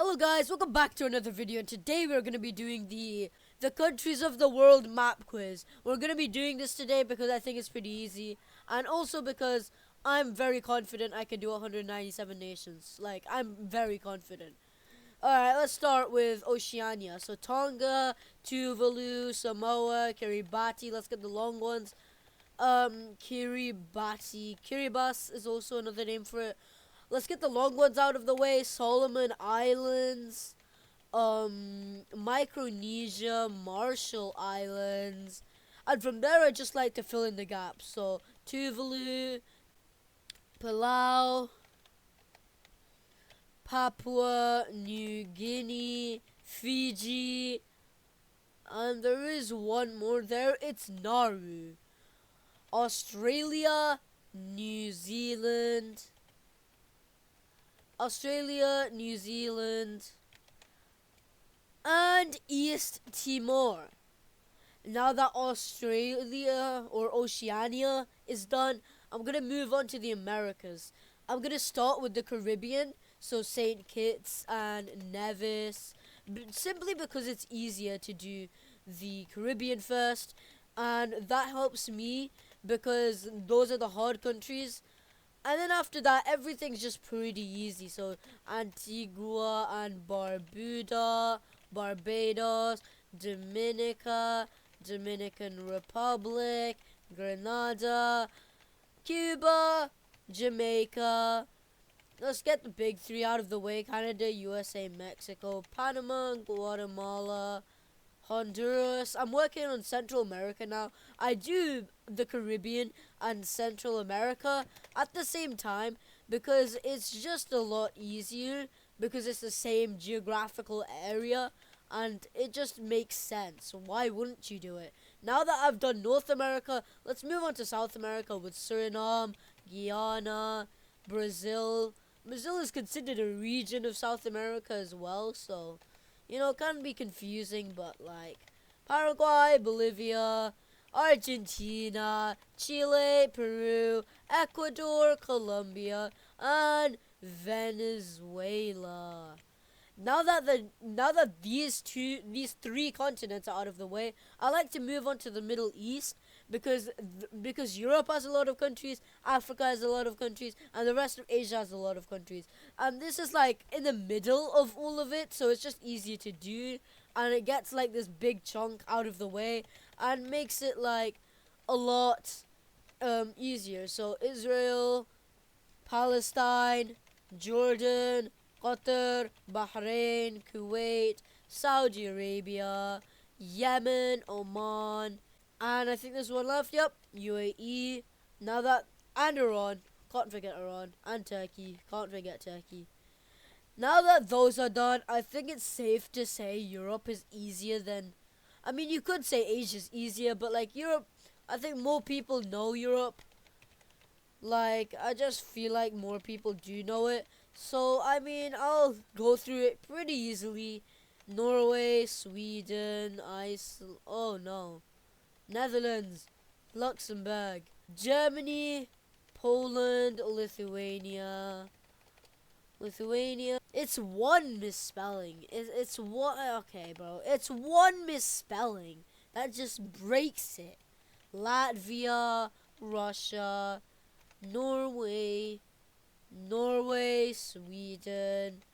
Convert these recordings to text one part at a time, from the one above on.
Hello guys, welcome back to another video, and today we're going to be doing the countries of the world map quiz. We're going to be doing this today because I think it's pretty easy, and also because I'm very confident I can do 197 nations. Like, I'm very confident. Alright, let's start with Oceania. So Tonga, Tuvalu, Samoa, Kiribati. Let's get the long ones. Kiribati. Kiribati is also another name for it. Let's get the long ones out of the way. Solomon Islands, Micronesia, Marshall Islands. And from there, I just like to fill in the gaps. So, Tuvalu, Palau, Papua New Guinea, Fiji, and there is one more there. It's Nauru. Australia, New Zealand, and East Timor. Now that Australia or Oceania is done, I'm going to move on to the Americas. I'm going to start with the Caribbean, so St. Kitts and Nevis, simply because it's easier to do the Caribbean first, and that helps me because those are the hard countries. And then after that, everything's just pretty easy. So Antigua and Barbuda, Barbados, Dominica, Dominican Republic, Grenada, Cuba, Jamaica. Let's get the big three out of the way. Canada, USA, Mexico, Panama, Guatemala, Honduras. I'm working on Central America now. I do the Caribbean and Central America at the same time because it's just a lot easier because it's the same geographical area and it just makes sense. Why wouldn't you do it? Now that I've done North America, let's move on to South America with Suriname, Guyana, Brazil. Brazil is considered a region of South America as well, so you know, it can be confusing, but like Paraguay, Bolivia, Argentina, Chile, Peru, Ecuador, Colombia, and Venezuela. Now that these three continents are out of the way, I like to move on to the Middle East because Europe has a lot of countries, Africa has a lot of countries, and the rest of Asia has a lot of countries. And this is like in the middle of all of it, so it's just easier to do, and it gets like this big chunk out of the way and makes it like a lot easier. So Israel, Palestine, Jordan, Qatar, Bahrain, Kuwait, Saudi Arabia, Yemen, Oman, and I think there's one left. Yep, UAE. And Iran. Can't forget Iran. And Turkey. Can't forget Turkey. Now that those are done, I think it's safe to say Europe is easier than... I mean, you could say Asia's easier, but like Europe, I think more people know Europe. Like, I just feel like more people do know it. So, I mean, I'll go through it pretty easily. Norway, Sweden, Iceland... Oh, no. Netherlands, Luxembourg, Germany, Poland, Lithuania. It's one misspelling. It's one... Okay, bro. It's one misspelling. That just breaks it. Latvia, Russia, Norway, Sweden,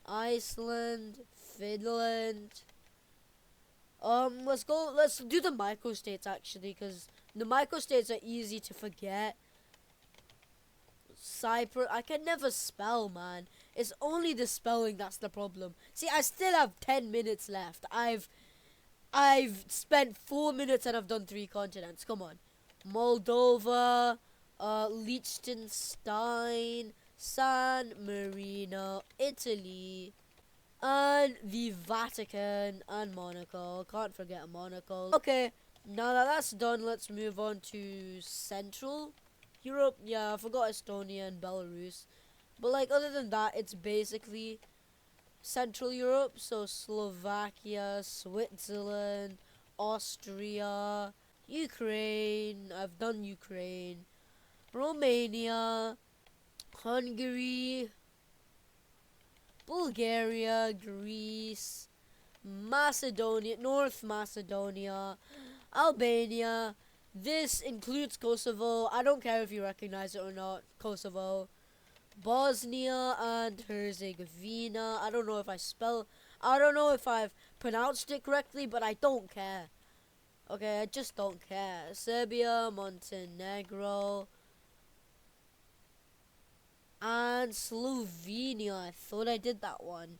Iceland, Finland. Let's do the microstates actually, because the microstates are easy to forget. Cyprus, I can never spell, man. It's only the spelling that's the problem. See, I still have 10 minutes left. I've spent 4 minutes and I've done 3 continents. Come on. Moldova, Liechtenstein, San Marino, Italy, and the Vatican and Monaco. Can't forget Monaco. Okay, now that that's done, let's move on to Central Europe. Yeah, I forgot Estonia and Belarus. But like, other than that, it's basically Central Europe. So Slovakia, Switzerland, Austria, Ukraine. I've done Ukraine. Romania, Hungary, Bulgaria, Greece, Macedonia, North Macedonia, Albania. This includes Kosovo. I don't care if you recognize it or not. Kosovo, Bosnia and Herzegovina. I don't know if I've pronounced it correctly, but I don't care. Okay, I just don't care. Serbia, Montenegro, and Slovenia. I thought I did that one.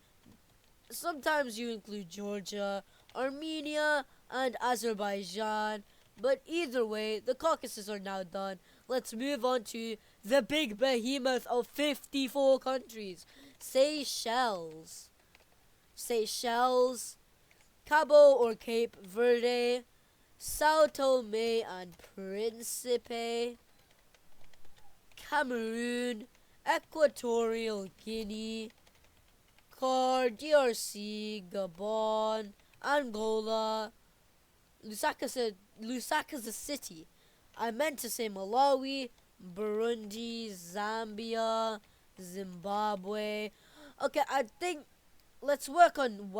Sometimes you include Georgia, Armenia, and Azerbaijan. But either way, the Caucasus are now done. Let's move on to the big behemoth of 54 countries. Seychelles. Seychelles, Cabo or Cape Verde, Sao Tome and Principe, Cameroon, Equatorial Guinea, DRC, Gabon, Angola, Lusaka's city. I meant to say Malawi, Burundi, Zambia, Zimbabwe. Okay, I think let's work on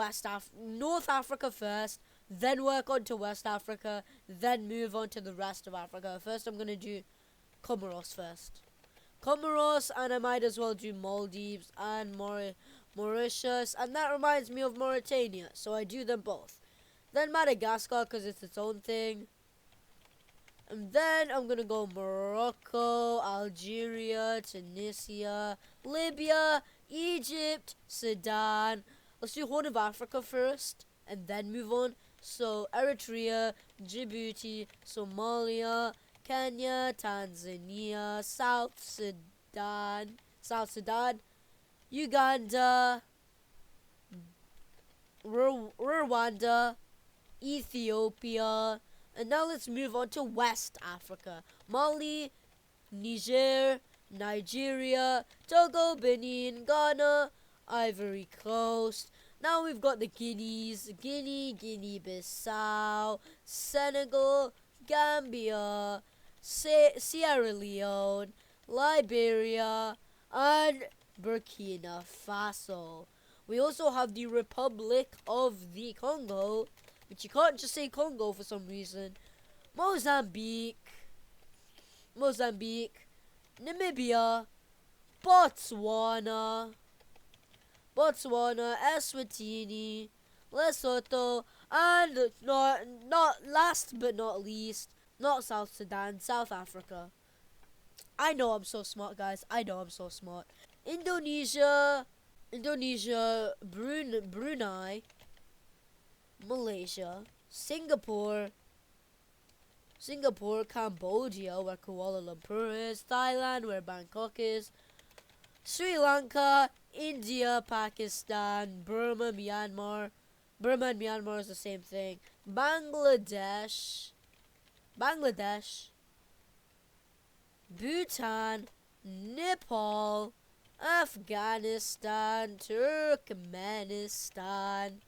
North Africa first, then work on to West Africa, then move on to the rest of Africa. First, I'm going to do Comoros first. Comoros, and I might as well do Maldives and Mauritius, and that reminds me of Mauritania, so I do them both. Then Madagascar, because it's its own thing. And then I'm going to go Morocco, Algeria, Tunisia, Libya, Egypt, Sudan. Let's do Horn of Africa first, and then move on. So Eritrea, Djibouti, Somalia, Kenya, Tanzania, South Sudan, Uganda, Rwanda, Ethiopia, and now let's move on to West Africa. Mali, Niger, Nigeria, Togo, Benin, Ghana, Ivory Coast. Now we've got the Guineas, Guinea-Bissau, Senegal, Gambia, Sierra Leone, Liberia, and Burkina Faso. We also have the Republic of the Congo, but you can't just say Congo for some reason. Mozambique, Namibia, Botswana, Eswatini, Lesotho, and not last but not least, not South Sudan, South Africa. I know I'm so smart, guys. I know I'm so smart. Indonesia, Brunei, Malaysia, Singapore, Cambodia, where Kuala Lumpur is, Thailand, where Bangkok is, Sri Lanka, India, Pakistan, Burma and Myanmar is the same thing. Bangladesh, Bhutan, Nepal, Afghanistan, Turkmenistan.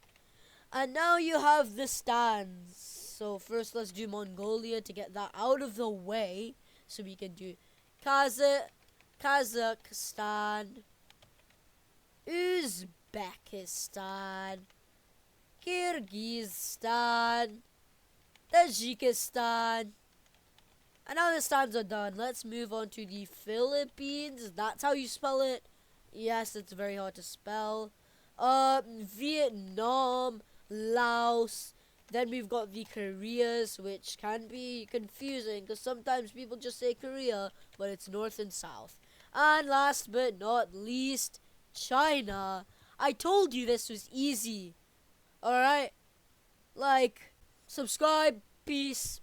And now you have the stands. So first let's do Mongolia to get that out of the way. So we can do Kazakhstan, Uzbekistan, Kyrgyzstan, Tajikistan. And now the stands are done. Let's move on to the Philippines. That's how you spell it. Yes, it's very hard to spell. Vietnam, Laos. Then we've got the Koreas, which can be confusing because sometimes people just say Korea, but it's north and south. And last but not least, China. I told you this was easy. Alright? Like, subscribe, peace.